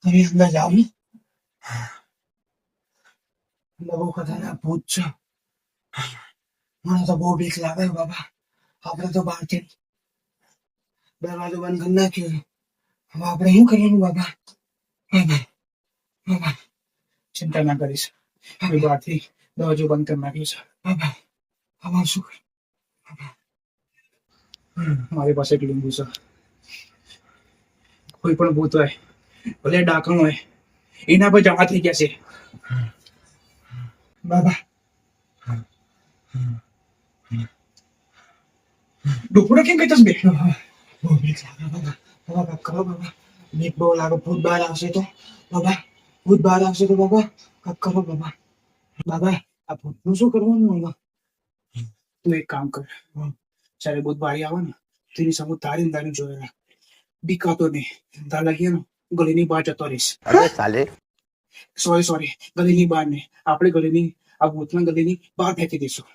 તમે અંદર જાઓ ને. બહુ ખતરનાક ભૂત છે. મને તો બહુ બીક લાગે બાબા. આપણે તો બહારથી દરવાજો બંધ કરી નાખ્યો. હવે આપણે શું કરવાનું બાબા? બાબા બાબા ચિંતા ના કરીશ. હવે બહારથી દરવાજો બંધ કરી નાખ્યો છે. બાબા બાબા શું કર? મારી પાસે એક લીંબુ છે. કોઈ પણ ભૂત હોય, ભલે ડાકણ હોય, એના પર જમા થઈ ગયા છે. બાબા ડોકડો કેમ કહેતો બે? બહુ બીક લાગે બાબા. બાબા કાંઈક કરો બાબા. બીક બહુ લાગે. ભૂત બહાર આવશે તો બાબા. ભૂત બહાર આવશે તો બાબા કાંઈક કરો બાબા. બાબા આ ભૂતનું શું કરવાનું બાબા? તું એક કામ કર, જ્યારે ભૂત બહાર આવે ને તેની સામે તારી તારી જોયેલા બીકાતો નહીં. તાર લાગીએ ને ગલીની બહાર જતો રહીશ. સોરી, ગલીની બહાર નહીં, આપણે ગલીની આ ભૂતના ગલીની બહાર ફેંકી દઈશું.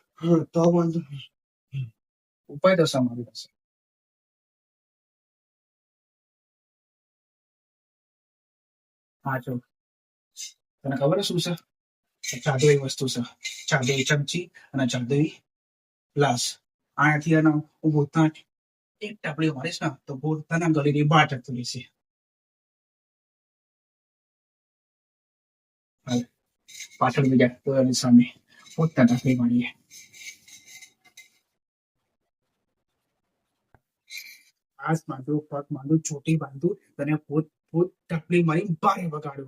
તો વાંધો નહીં. ઉપાય તો છે મારી પાસે. હા જો, તને ખબર છે શું છે? જાદુઈ વસ્તુ છે. જાદુઈ ચમચી અને જાદુઈ ગ્લાસ. આનાથી એનો હું ભૂતના એક ટાપડી મારીશ ને તો ભૂતના ગલીની બહાર જતું રહેશે. હાલ, પાછળ બીજા તો એની સામે ભૂતના ટાપડી મારીએ. હાથ બાંધો, પગ બાંધો, ચોટી બાંધો, તને ભૂત ભૂત ટાપડી મારી બારે વગાડો.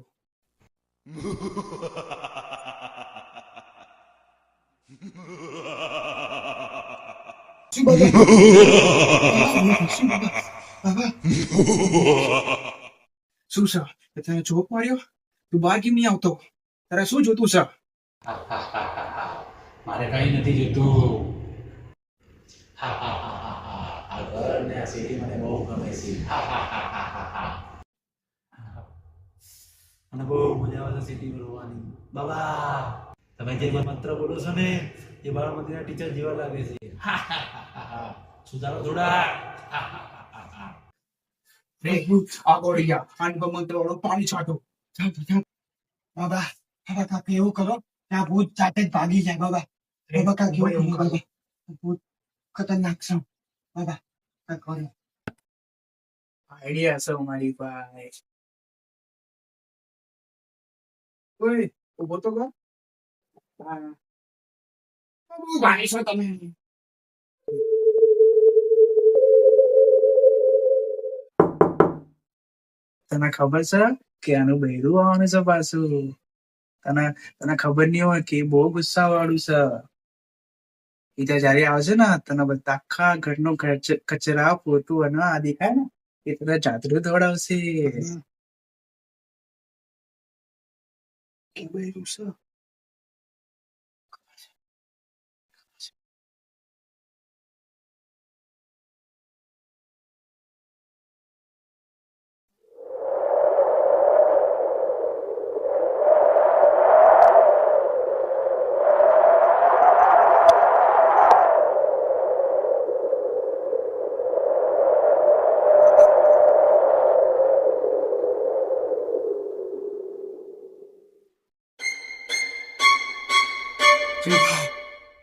શું બાબા? શું બાબા? બાબા શું છે? તને જોક માર્યો? તું બહાર કેમ નહીં આવતો? તારે શું જોતું છે? મારે કઈ નથી જોતું. આ ઘર ને આ સિટી મને બહુ ગમે છે. મને બહુ મજા આવે છે સિટી રહેવાની. બાબા તમે જે મંત્ર બોલો છો ને એ બાળ મંદિરના ટીચર જેવા લાગે છે. સુધારો થોડા. રે આ ગોળિયા આન પર મંત્ર વાળો પાણી છાંટો. બાબા બાબા કાંઈક એવું કરો કે આ ભૂત જાતે જ ભાગી જાય બાબા. બાબા કાંઈક એવું કરો બાબા. ભૂત ખતરનાક છે બાબા. કાંઈક કરો. આઈડિયા છે મારી પાસે. ઓય ઉભો તો કર. હા, બહુ ભારી છો તમે. તને ખબર છે કે આનું બૈરું આવવાનું છે પાછું? તને તને ખબર નહીં હોય કે એ બહુ ગુસ્સા વાળું છે. એ તો જયારે આવશે ને તને બધા આખા ઘરનું કચરા પોતું અને આ દેખાય ને એ તને જાતરું દોડાવશે. કે બૈરું છે.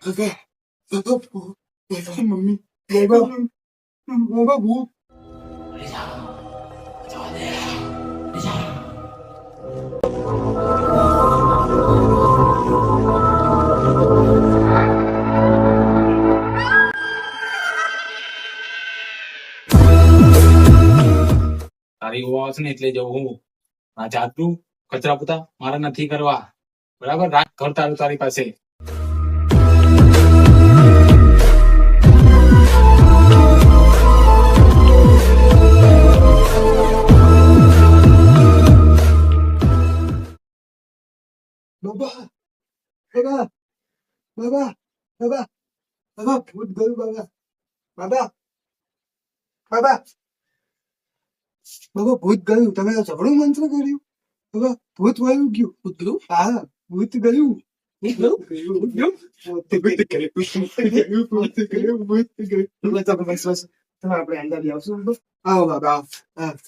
બાબા બાબા ભૂત. બાબા મમ્મી. બાબા બાબા ભૂત. તારી ઓવા આવશે ને એટલે જવું હું. આ જાતનું કચરા પોતા મારે નથી કરવા. બરાબર રાખ ઘર તારું તારી પાસે. બાબા બાબા બાબા બાબા બાબા ભૂત ગયું બાબા. બાબા બાબા બાબા ભૂત ગયું. તમે તો જબરું મંત્ર કર્યું બાબા. ભૂત વયું ગયું. ભૂત ગયું? હા ભૂત ગયું. તમે આપણે અંદર આવશું. આવો બાબા આવો.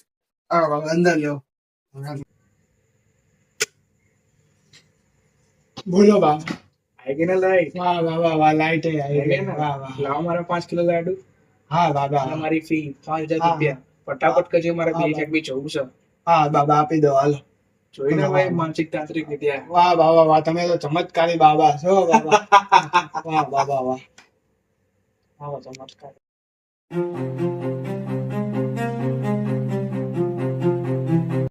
આવો બાબા અંદર આવો. બોલો બાબા. આઈ ગઈ ને લાઈટ વાહ બાબા વાહ, લાઈટ આવી આઈ ગઈ ગઈ. ને વાહ વાહ. લાવો મારા 5 કિલો લાડુ હા બાબા. અને મારી ફી 5,000 હા. રૂપિયા ફટાફટ કરજે મારે હા, 2 બી જવું છે હા બાબા આપી દો હાલો. જોઈને ભાઈ માનસિક તાંત્રિક વિદ્યા વાહ બાબા વાહ, તમે તો ચમત્કારી બાબા છો બાબા. વાહ બાબા વાહ. આવો ચમત્કાર